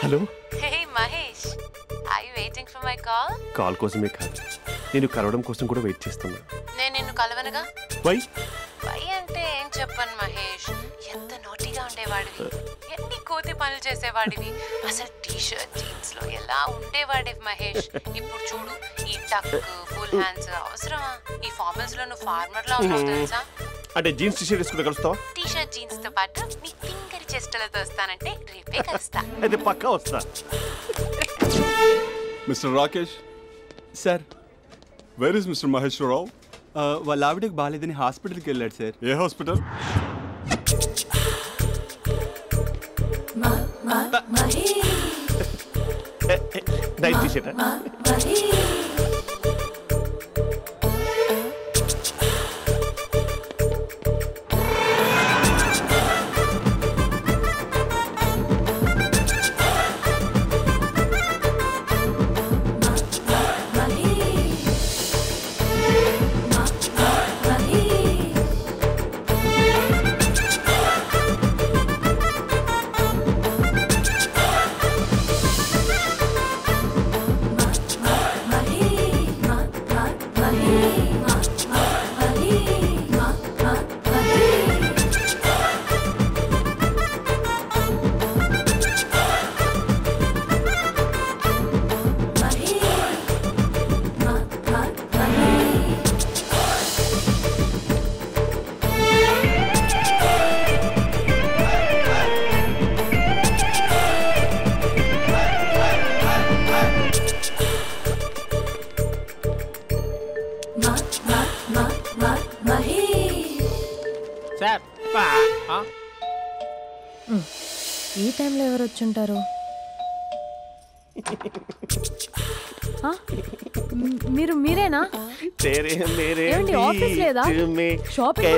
Hello. Hey Mahesh, are you waiting for my call? Call కోసమే కాదు, నేను కలవడం కోసం కూడా వెయిట్ చేస్తున్నా. నేను నిన్ను కలవనుగా. వై అంటే ఏం చెప్పను మహేష్, ఎంత నోటీగా ఉండేవాడివి, ఎన్ని కోతి పనులు చేసేవాడివి, అసలు టీ షర్ట్ జీన్స్ లో ఎలా ఉండేవాడివి మహేష్. ఇప్పుడు చూడు, ఈ టక్ ఫుల్ హ్యాండ్స్ అవసరమా? ఈ ఫార్మల్స్ లో నువ్వు ఫార్మర్ లా ఉన్నావు తెలుసా? అంటే జీన్స్ టీ షర్ట్ వేసుకుంటే కలుస్తావా? టీ షర్ట్ జీన్స్ తో పాటు నీ ఫింగర్ చెస్టలతో వస్తానంటే రేపే కలుస్తా. అయితే పక్కా వస్తా. Mister Rakesh sir. Where is mister Maheshwararao? వాళ్ళ ఆవిడకి బాగాలేదని హాస్పిటల్కి వెళ్ళాడు సార్. ఏ హాస్పిటల్? Night T shirt. ఈ టైంలో ఎవరు వచ్చుంటారు? మీరేనా? ఏమండి ఆఫీస్ లేదా? షాపింగ్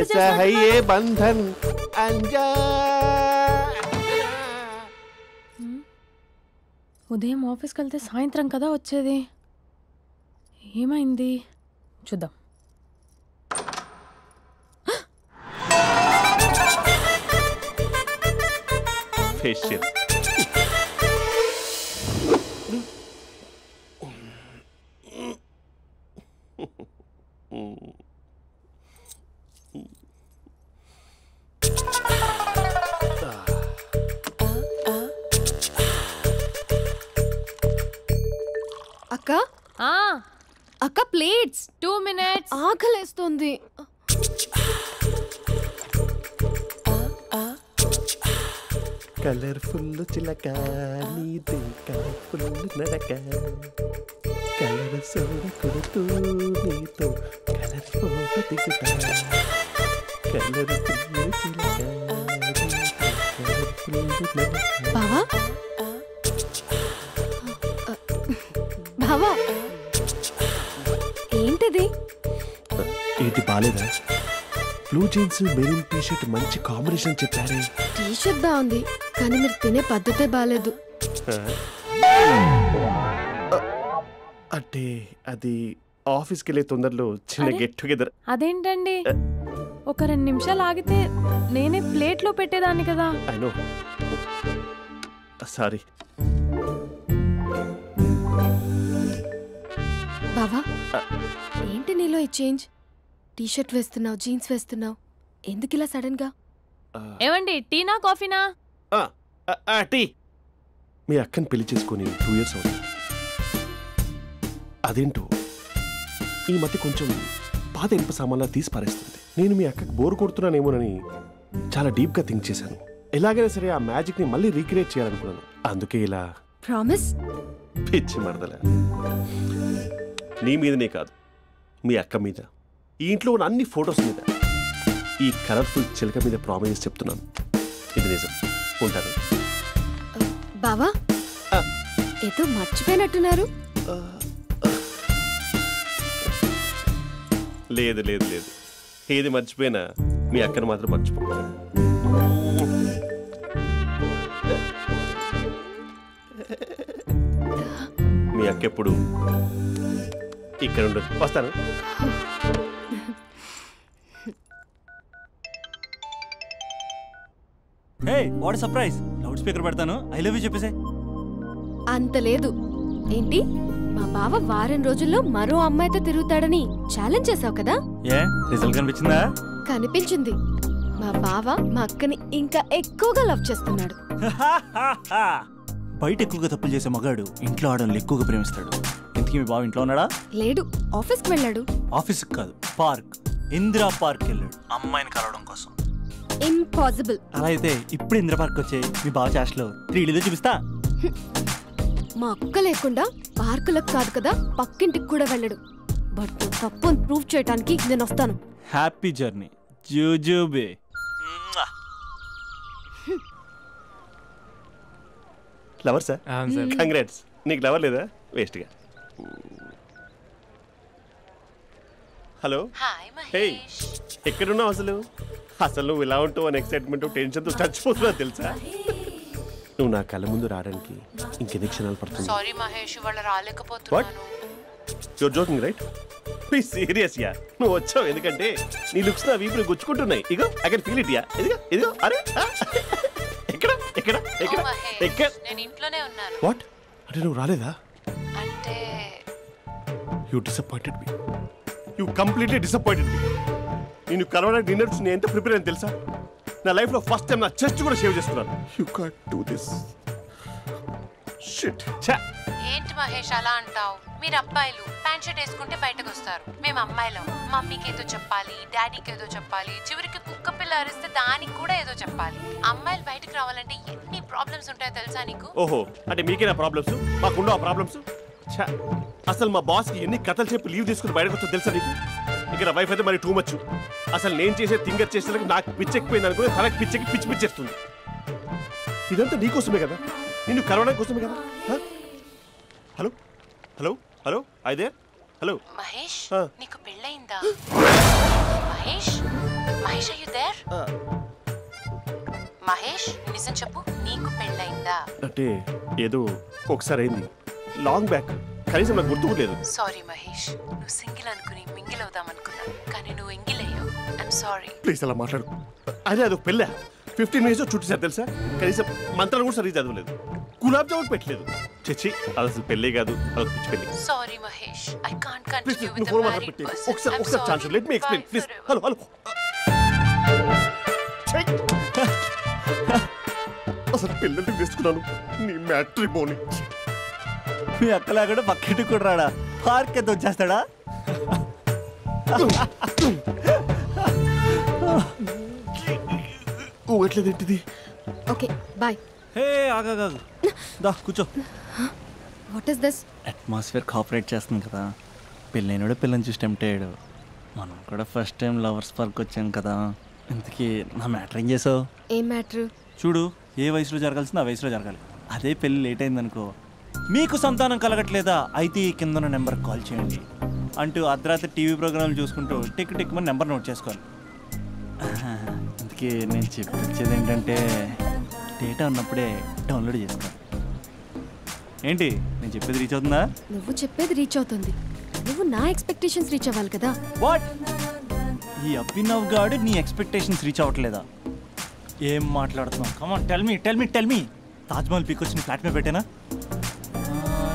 ఉదయం ఆఫీస్కి వెళ్తే సాయంత్రం కదా వచ్చేది, ఏమైంది చూద్దాం. ఫేషియల్. అక్క అక్క ప్లేట్స్ 2 minutes. ఆకలేస్తుంది. కలర్ఫుల్ చిలక నీదే కలర్ఫుల్ నడక, కలర్ సోడ కొడుతూ నీతో కలర్ ఫోటో దిగుతా, కలర్ఫుల్ చిలక. బావా బావా ఏంటిది? ఏంటి బాలేదా? Blue jeans maroon T shirt మంచి కాంబినేషన్ చెప్పారే. టీ షర్ట్ బాగుంది కానీ మీరు తినే పద్ధతే బాలేదు. అంటే అది ఆఫీస్కి వెళ్ళే తొందరలో చిన్న గెట్ టుగెదర్. అదేంటండి, ఒక 2 నిమిషాలు ఆగితే నేనే ప్లేట్లో పెట్టేదాన్ని కదా. I know, sorry. బావా ఏంటి నీలో ఈ చేంజ్? టీ షర్ట్ వేస్తున్నావు, జీన్స్ వేస్తున్నావు, ఎందుకు ఇలా సడన్ గా? ఏమండి టీనా కాఫీనా? టీ. మీ అక్కని పెళ్లి చేసుకుని 2 years అవుతుంది. అదేంటో ఈ మధ్య కొంచెం పాత ఇనుప సామాన్లా తీసి పారేస్తుంది. నేను మీ అక్కకి బోరు కొడుతున్నానేమోనని చాలా డీప్గా థింక్ చేశాను. ఎలాగైనా సరే ఆ మ్యాజిక్ని మళ్ళీ రీక్రియేట్ చేయాలనుకున్నాను. అందుకే ఇలా. ప్రామిస్? పిచ్చి మరదల, నీ మీదనే కాదు, మీ అక్క మీద, ఈ ఇంట్లో ఉన్న అన్ని ఫొటోస్ మీద, ఈ కలర్ఫుల్ చిలక మీద ప్రామిస్ చెప్తున్నాను. ఇది నిజం. ఉంటాను. బావా ఏదో మర్చిపోయినట్టున్నారు. లేదు లేదు లేదు, ఏది మర్చిపోయినా మీ అక్కను మాత్రం మర్చిపో. మీ అక్క ఎప్పుడు ఇక్కడ ఉండదు. వస్తాను. Hey what surprise, loud speaker పెడతాను, ఐ లవ్ యూ చెప్పేసే. అంత లేదు. ఏంటి, మా బావ వారం రోజుల్లో మరో అమ్మాయితో తిరుగుతాడని ఛాలెంజ్ చేసావు కదా? ఏ రిజల్ట్ కనిపించిందా? కనిపించింది. మా బావ మా అక్కని ఇంకా ఎక్కువగా లవ్ చేస్తున్నాడు. బయట ఎక్కువగా తప్పులు చేసే మగాడు ఇంట్లో ఆడవాళ్ళు ఎక్కువగా ప్రేమిస్తాడు. ఇంతకీ మీ బావ ఇంట్లో ఉన్నాడా? లేడు, ఆఫీస్కి వెళ్ళాడు. ఆఫీస్కి కాదు, పార్క్, ఇందిరా పార్క్ వెళ్ళాడు అమ్మాయిని కలవడం కోసం. ఇంపాసిబుల్. అలా అయితే ఇప్పుడు ఇందిరా పార్క్ వచ్చే మీ బావ చాష్లో 3Dలో చూపిస్తా. మా అక్క లేకుండా పార్కులకు కాదు కదా, పక్కింటికి కూడా వెళ్ళడు. బట్ తప్పు ప్రూవ్ చేయడానికి నేను వస్తాను. హ్యాపీ జర్నీ జూజూబే. Lover sir? కంగ్రాట్స్. నీకు లవర్ లేదా? వేస్ట్గా. హలో. Hi hey, Mahesh. ఎక్కడున్నావు అసలు? అసలు నువ్వు ఇలా ఉంటావు అని ఎక్సైట్మెంట్ టెన్షన్తో చచ్చిపోతున్నావు తెలుసా? నువ్వు నా కళ్ళ ముందు రావడానికి ఇంకెన్ని క్షణాలు పడుతుంది? సారీ మహేష్, వాళ్ళు రాలేకపోతున్నాను. Your joking right? Please serious yeah. నువ్వు వచ్చావు ఎందుకంటే నీ లుక్స్ నా వీపుని గుచ్చుకుంటున్నాయి. ఇగో I can feel it yeah. ఇదిగో ఇదిగో. అరే ఎక్కడ ఎక్కడ ఎక్కడ ఎక్కడ? నేను ఇంట్లోనే ఉన్నాను. వాట్ అంటే నువ్వు రాలేదా? అంటే you disappointed me. You completely disappointed me. నేను కలవడానికి డిన్నర్స్ నేను ఎంత ప్రిపేర్ అని తెలుసా? నా లైఫ్లో ఫస్ట్ టైం నా చెస్ట్ కూడా షేవ్ చేస్తున్నాను. You can't do this. Shit. ఏంటి మహేష్ అలా అంటావు? మీరు అబ్బాయిలు ప్యాంట్ షర్ట్ వేసుకుంటే బయటకు వస్తారు. మేము అమ్మాయిలం మమ్మీకి ఏదో చెప్పాలి, డాడీకి ఏదో చెప్పాలి, చివరికి కుక్క పిల్ల అరిస్తే దానికి కూడా ఏదో చెప్పాలి. అమ్మాయిలు బయటకు రావాలంటే ఎన్ని ప్రాబ్లమ్స్ ఉంటాయో తెలుసా నీకు? ఓహో, అంటే మీకేనా ప్రాబ్లమ్స్? మాకుండా ఆ ప్రాబ్లమ్స్? అసలు మా బాస్కి ఎన్ని కథలు చెప్పి లీవ్ తీసుకుని బయటకు వచ్చో తెలుసా నీకు? ఇక్కడ వైఫ్ అయితే మరి టూ మచ్. అసలు నేను చేసే థింగర్ చేసేందుకు నాకు పిచ్చెక్కిపోయింది అనుకుని తనకి పిచ్చెక్కి పిచ్చి పిచ్చేస్తుంది. ఇదంతా నీకోసమే కదా, నిన్ను కలవడానికి కోసమే కదా. హలో హలో హలో అయితే హలో మహేష్, నీకు పెళ్ళయిందా? Mahesh Mahesh are you there? Mahesh నిజం చెప్పు, నీకు పెళ్ళయిందా? అంటే ఏదో ఒకసారి అయింది, లాంగ్ బ్యాక్, కనీసం నాకు గుర్తుకోలేదు. సారీ మహేష్, నువ్వు సింగిల్ అనుకుని మింగిల్ అవుదాం అనుకున్నా, కానీ నువ్వు ఎంగిల్ అయ్యావు. I'm sorry. ప్లీజ్ అలా మాట్లాడు. అదే అదొక పెళ్ళా? 15 minutes చుట్టూ సార్ తెలుసా? కనీసం మంత్రాలు కూడా సరిగ్గా చదవలేదు, గులాబ్ జామున్ పెట్టలేదు. చచ్చి, అది అసలు పెళ్ళే కాదు, అదొక పిచ్చి పెళ్ళి. Sorry Mahesh, I can't continue with the phone married మాట్లాడి పర్సన్. ఒకసారి chance let me explain please. Hello hello. అసలు పిల్లల్ని తీసుకున్నాను నీ మ్యాట్రిమోని. మీ అక్కలా కూడా పక్కింటి కూడా రాడా? పార్క్ ఎంత వచ్చేస్తాడా? ఎట్లేదేంటిది? Okay bye. హే ఆగా దా కూర్చో. What is this? Atmosphere cooperate చేస్తుంది కదా. పెళ్ళైనడు పిల్లని చూసి టెంప్ట్ అయ్యాడు. మనం కూడా ఫస్ట్ టైం లవర్స్ పార్క్ వచ్చాం కదా. ఇంతకీ నా మ్యాటర్ ఏం చేసావు? ఏం మ్యాటర్? చూడు, ఏ వయసులో జరగాల్సిందో ఆ వయసులో జరగాలి. అదే పెళ్ళి లేట్ అయిందనుకో, మీకు సంతానం కలగట్లేదా అయితే ఈ కింద నెంబర్కి కాల్ చేయండి అంటూ అర్ధరాత్రి టీవీ ప్రోగ్రాంలు చూసుకుంటూ టిక్ టిక్ మన నెంబర్ నోట్ చేసుకోవాలి. అందుకే నేను చెప్పేది ఏంటంటే డేటా ఉన్నప్పుడే డౌన్లోడ్ చేసుకోవాలి. ఏంటి నేను చెప్పేది రీచ్ అవుతుందా? నువ్వు చెప్పేది రీచ్ అవుతుంది, నువ్వు నా ఎక్స్పెక్టేషన్స్ రీచ్ అవ్వాలి కదా. వాట్? ఈ అభినవ్ గాడు నీ ఎక్స్పెక్టేషన్స్ రీచ్ అవ్వట్లేదా? ఏం మాట్లాడుతున్నావు? Come on tell me. Taj Mahal peak వచ్చి నీ ఫ్లాట్ మీద పెట్టానా?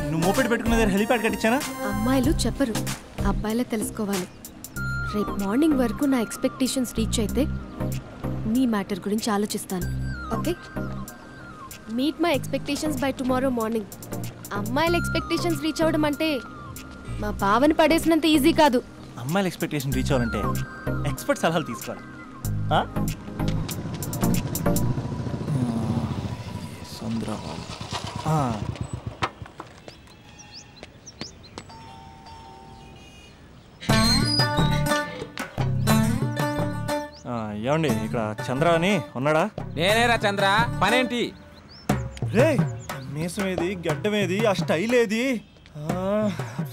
నువ్వు మోపెట్ పెట్టుకున్న దగ్గర హెలిప్యాడ్ కట్టించానా? అమ్మాయిలు చెప్పరు, అబ్బాయిలే తెలుసుకోవాలి. రేపు మార్నింగ్ వరకు నా ఎక్స్పెక్టేషన్స్ రీచ్ అయితే నీ మ్యాటర్ గురించి ఆలోచిస్తాను. Okay, meet my expectations by tomorrow morning. అమ్మాయిల ఎక్స్పెక్టేషన్స్ రీచ్ అవ్వడం అంటే మా బావని పడేసినంత ఈజీ కాదు. అమ్మాయిల ఎక్స్పెక్టేషన్ రీచ్ అవ్వాలంటే ఎక్స్పర్ట్ సలహాలు తీసుకోవాలి. ఏమండి, ఇక్కడ చంద్ర అని ఉన్నాడా? నేనేరా చంద్ర, పనేంటి? రే, మీసం ఏది, గడ్డం ఏది, ఆ స్టైల్ ఏది,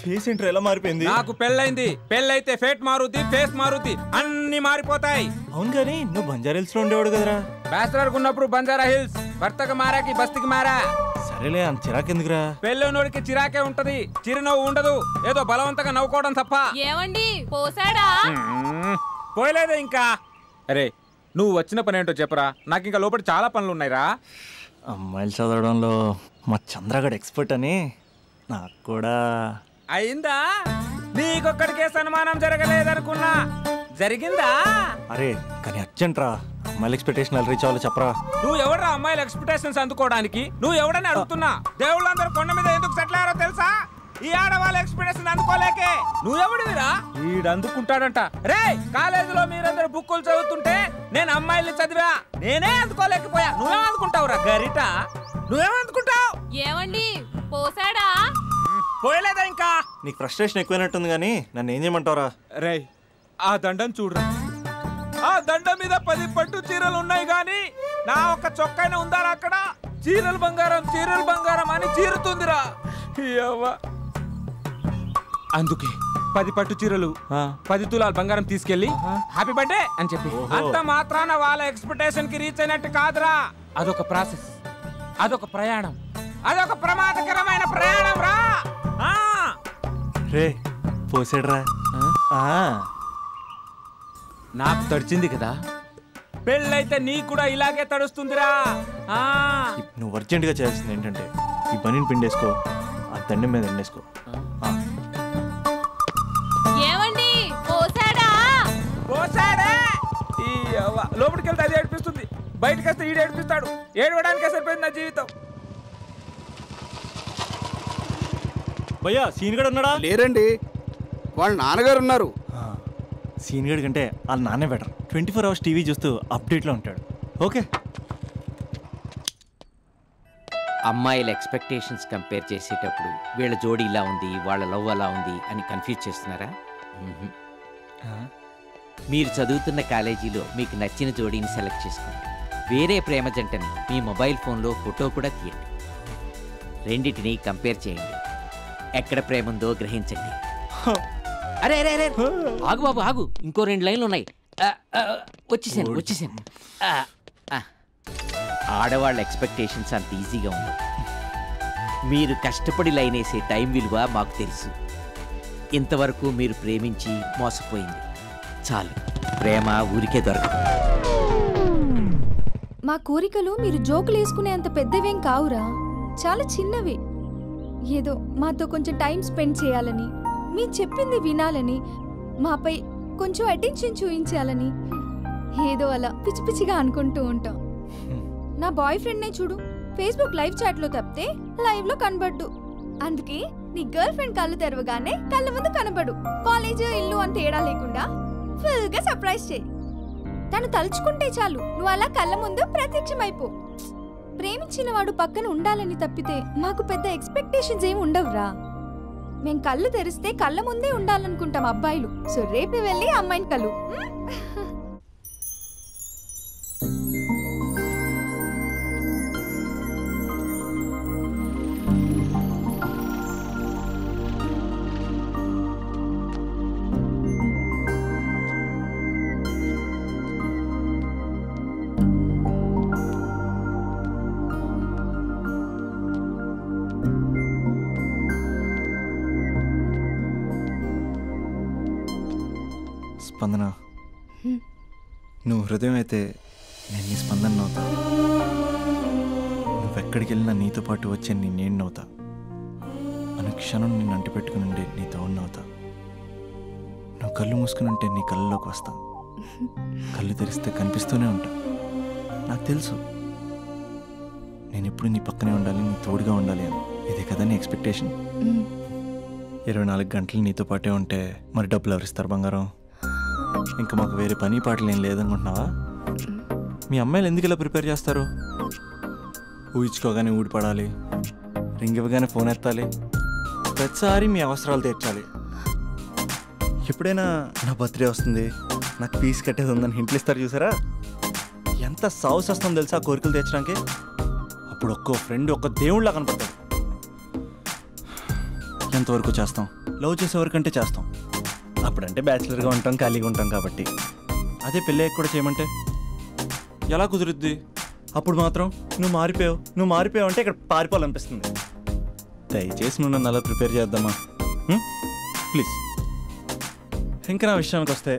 ఫేస్ ఏంట్రా ఎలా మారిపోయింది? నాకు పెళ్ళైంది, పెళ్ళైతే ఫేట్ మారుద్ది, ఫేస్ మారుద్ది, అన్ని మారిపోతాయి. అవును కానీ నువ్వు బంజారా హిల్స్ లో ఉండేవాడు కదరా? బ్యాచిలర్ ఉన్నప్పుడు బంజారా హిల్స్, భర్తకు మారాకి బస్తికి మారా. సరేలే, అంత చిరాకెందుకురా? పెళ్ళోనోడికి చిరాకే ఉంటది, చిరునవ్వు ఉండదు, ఏదో బలవంతంగా నవ్వుకోవడం తప్ప. ఏమండి పోసాడా? పోయలేదే ఇంకా. అరే నువ్వు వచ్చిన పని ఏంటో చెప్పరా, నాకు ఇంకా లోపల చాలా పనులు ఉన్నాయిరా. అమ్మాయిలు చదవడంలో మా చంద్రగడ్ ఎక్స్పర్ట్ అని నాకు కూడా అయిందా? నీకొక్కడికే సన్మానం జరగలేదనుకున్నా, జరిగిందా? అరే కానీ అర్జెంట్ రా, అమ్మాయిల ఎక్స్పెక్టేషన్ రీచ్ అవ్వాలో చెప్పరా. నువ్వు ఎవడరా అమ్మాయిల ఎక్స్పెక్టేషన్స్ అందుకోవడానికి? నువ్వు ఎవడని అడుగుతున్నా. దేవుళ్ళందరూ కొండ మీద ఎందుకు సెటిల్ అయ్యారో తెలుసా? ఈ ఆడవాళ్ళ ఎక్స్పెక్టేషన్ అందుకోలేకే. నువ్వెవడివిరా? వీడు అందుకుంటాడంట. రే కాలేజీలో మీరందరూ బుక్కులు చదువుతుంటే నేను అమ్మాయిల్ని చదివా, నేనే అందుకోలేకపోయా. నువ్వేం అందుకుంటావురా గరిట? నువ్వేం అందుకుంటావు? ఏమండి పోసాడా? పోయలేదా ఇంకా? నీకు ఫ్రస్ట్రేషన్ ఎక్కువైనట్టుంది కానీ నన్ను ఏం చేయమంటావురా? రే ఆ దండం చూడరా, ఆ దండం మీద 10 పట్టు చీరలు ఉన్నాయి గాని నా ఒక్క చొక్కాయిన ఉందారా అక్కడ? చీరలు బంగారం అని చీరుతుందిరా. అందుకే 10 పట్టు చీరలు 10 తులాల బంగారం తీసుకెళ్లి హ్యాపీ బర్త్డే అని చెప్పి. అంత మాత్రాన వాళ్ళ ఎక్స్పెక్టేషన్ కి రీచ్ అయినట్టు కాదురా. అదొక ప్రాసెస్, అదొక ప్రయాణం, అదొక ప్రమాదకరమైన ప్రయాణం రా. రే పోసాడురా. నాకు తడిచింది కదా, పెళ్ళైతే నీకు కూడా ఇలాగే తడుస్తుందిరా. నువ్వు అర్జెంటుగా చేయాల్సింది ఏంటంటే ఈ పనిని పిండేసుకో, ఆ దండం మీద ఎండేసుకో. ఏమండి పోసాడా? పోసాడే. ఈ లోపలికి వెళ్తే అది ఏడిపిస్తుంది, బయటకు వస్తే ఈడు ఏడిపిస్తాడు. ఏడవడానికే సరిపోయింది నా జీవితం. భయ్యా సీన్ గడ్ ఉన్నాడా? లేరండి, వాళ్ళ నాన్నగారు ఉన్నారు. సీన్ గడ్ కంటే వాళ్ళ నాన్నే బెటర్. 24 hours టీవీ చూస్తూ అప్డేట్లో ఉంటాడు. ఓకే. అమ్మాయిల ఎక్స్పెక్టేషన్స్ కంపేర్ చేసేటప్పుడు వీళ్ళ జోడి ఇలా ఉంది, వాళ్ళ లవ్ అలా ఉంది అని కన్ఫ్యూజ్ చేస్తున్నారా? మీరు చదువుతున్న కాలేజీలో మీకు నచ్చిన జోడీని సెలెక్ట్ చేసుకోండి. వేరే ప్రేమ జంటని మీ మొబైల్ ఫోన్లో ఫోటో కూడా తీయండి. రెండింటిని కంపేర్ చేయండి. ఎక్కడ ప్రేమ ఉందో గ్రహించండి. అరే అరే అరే ఆగు బాబు ఆగు, ఇంకో 2 లైన్లు ఉన్నాయి. వచ్చేసాను. ఆడవాళ్ళ ఎక్స్పెక్టేషన్స్ అంత ఈజీగా ఉండవు. మీరు కష్టపడి లైన్ వేసే టైం విలువ మాకు తెలుసు. ఇంతవరకు మీరు ప్రేమించి మోసపోయింది చాలు. ప్రేమ ఊరికే దొరకదు. మా కోరికలు మీరు జోకులు వేసుకునేంత పెద్దవేం కావురా, చాలా చిన్నవి. ఏదో మాతో కొంచెం టైం స్పెండ్ చేయాలని, మీరు చెప్పింది వినాలని, మాపై కొంచెం అటెన్షన్ చూపించాలని ఏదో అలా పిచ్చి పిచ్చిగా అనుకుంటూ ఉంటాం. నా బాయ్ ఫ్రెండ్నే చూడు, ఫేస్బుక్ లైవ్ చాట్లో తప్పితే లైవ్లో కనబడ్డు. అందుకే నీ గర్ల్ ఫ్రెండ్ కళ్ళు తెరవగానే కళ్ళ ముందు కనబడు. కాలేజ్ ఇల్లు అని తేడా లేకుండా ఫుల్గా సర్ప్రైజ్ చేయి. తను తలుచుకుంటే చాలు నువ్వు అలా కళ్ళ ముందు ప్రత్యక్షమైపో. ప్రేమించిన వాడు పక్కన ఉండాలని తప్పితే మాకు పెద్ద ఎక్స్పెక్టేషన్స్ ఏమి ఉండవురా. మేం కళ్ళు తెరిస్తే కళ్ళ ముందే ఉండాలనుకుంటాం అబ్బాయిలు. సో రేపు వెళ్ళి అమ్మాయిని కలు. స్పందన, నువ్వు హృదయం అయితే నేను నీ స్పందన నవ్వుతా. నువ్వెక్కడికి వెళ్ళినా నీతో పాటు వచ్చే నేను నవ్వుతా. అనుక్షణం నిన్ను అంటి పెట్టుకుని ఉండే నీ తోడు నవ్వుతా. నువ్వు కళ్ళు మూసుకుని ఉంటే నీ కళ్ళలోకి వస్తా. కళ్ళు తెరిస్తే కనిపిస్తూనే ఉంటా. నాకు తెలుసు నేను ఎప్పుడు నీ పక్కనే ఉండాలి, నీ తోడుగా ఉండాలి అని. ఇదే కదా నీ ఎక్స్పెక్టేషన్? 24 గంటలు నీతో పాటే ఉంటే మరి డబ్బులు ఎవరిస్తారు బంగారం? ఇంకా మాకు వేరే పని పాటలు ఏం లేదనుకుంటున్నావా? మీ అమ్మాయిలు ఎందుకు ఇలా ప్రిపేర్ చేస్తారు? ఊహించుకోగానే ఊడిపడాలి, రింగ్ ఇవ్వగానే ఫోన్ ఎత్తాలి, ప్రతిసారి మీ అవసరాలు తీర్చాలి. ఎప్పుడైనా నా బర్త్డే వస్తుంది, నాకు ఫీజు కట్టేది ఉందని హింట్లు ఇస్తారు చూసారా? ఎంత సాహసం వస్తుందో తెలుసా కోరికలు తీర్చడానికి? అప్పుడు ఒక్కో ఫ్రెండ్ ఒక్క దేవుళ్ళ కనపడతాడు. ఎంతవరకు చేస్తాం? లవ్ చేసేవరకంటే చేస్తాం. అప్పుడంటే బ్యాచిలర్గా ఉంటాం, ఖాళీగా ఉంటాం కాబట్టి. అదే పెళ్ళయ్యాక కూడా చేయమంటే ఎలా కుదురుద్ది? అప్పుడు మాత్రం నువ్వు మారిపోయావు అంటే ఇక్కడ పారిపోవాలనిపిస్తుంది. దయచేసి నువ్వు నన్ను అలా ప్రిపేర్ చేద్దామా ప్లీజ్. ఇంకా నా విషయానికి వస్తే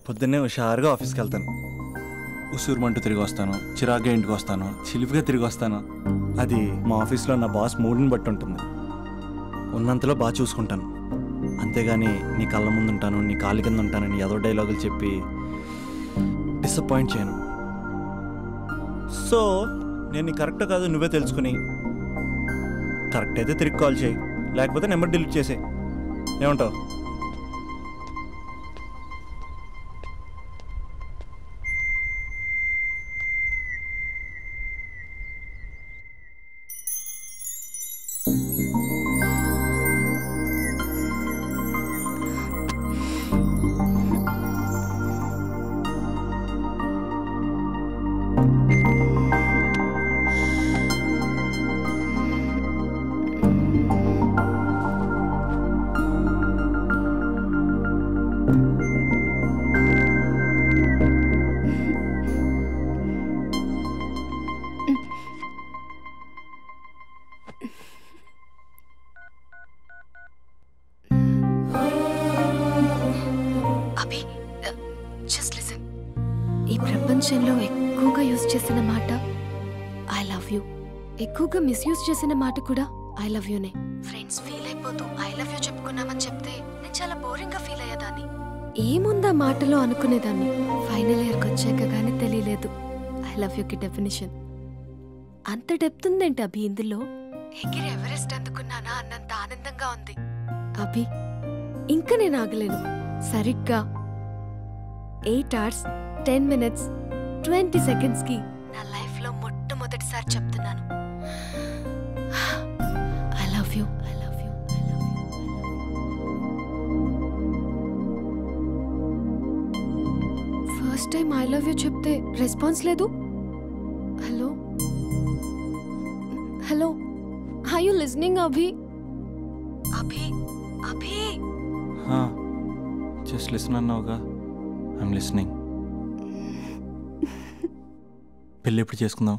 పొద్దున్నే హుషారుగా ఆఫీస్కి వెళ్తాను. ఉసూరుమంటూ తిరిగి వస్తాను, చిరాగ్గా ఇంటికి వస్తాను, చిలిపిగా తిరిగి వస్తాను. అది మా ఆఫీస్లో నా బాస్ మూడ్ని బట్టి ఉంటుంది. ఉన్నంతలో బాగా చూసుకుంటాను, అంతేగాని నీ కళ్ళ ముందు ఉంటాను, నీ కాళ్ళ కింద ఉంటానని ఏదో డైలాగులు చెప్పి డిసప్పాయింట్ చేయను. సో నేను నీ కరెక్టో కాదు నువ్వే తెలుసుకుని కరెక్ట్ అయితే తిరిగి కాల్ చేయి, లేకపోతే నెంబర్ డిలీట్ చేసే. ఏమంటావు? అభి, జస్ట్ లిసన్. ఈ ప్రపంచంలో ఎక్కువగా యూజ్ చేసిన మాట ఐ లవ్ యూ, ఎక్కువగా మిస్యూజ్ చేసిన మాట కూడా ఐ లవ్ యూనే. ఫ్రెండ్స్ ఫీల్ అయిపోతూ ఐ లవ్ యూ చెప్పుకున్నామని చెప్తే నేను చాలా బోరింగ్ గా ఫీల్ అయ్యేదాన్ని. ఏముందా మాటలో అనుకునేదాన్ని. ఫైనల్ ఇయర్కి వచ్చాక కానీ తెలియలేదు ఐ లవ్ యూకి డెఫినేషన్. అంత డెప్త్ ఉందేంటి అభి ఇందులో? ఎగిరి ఎవరెస్ట్ అందుకున్నానా అన్నంత ఆనందంగా ఉంది అభి. ఇంకా నేను ఆగలేను. సరిగ్గా 8 hours 10 minutes 20 seconds కి నా లైఫ్ లో మొట్టమొదటిసారి చెప్తున్నాను I love you, I love you, I love you. First time I love you చెప్తే రెస్పాన్స్ లేదు. Hello hello, are you listening Abhi? Abhi Abhi, just listen అన్నావుగా, ఐఎమ్ లిసనింగ్. పెళ్ళి ఎప్పుడు చేసుకుందాం?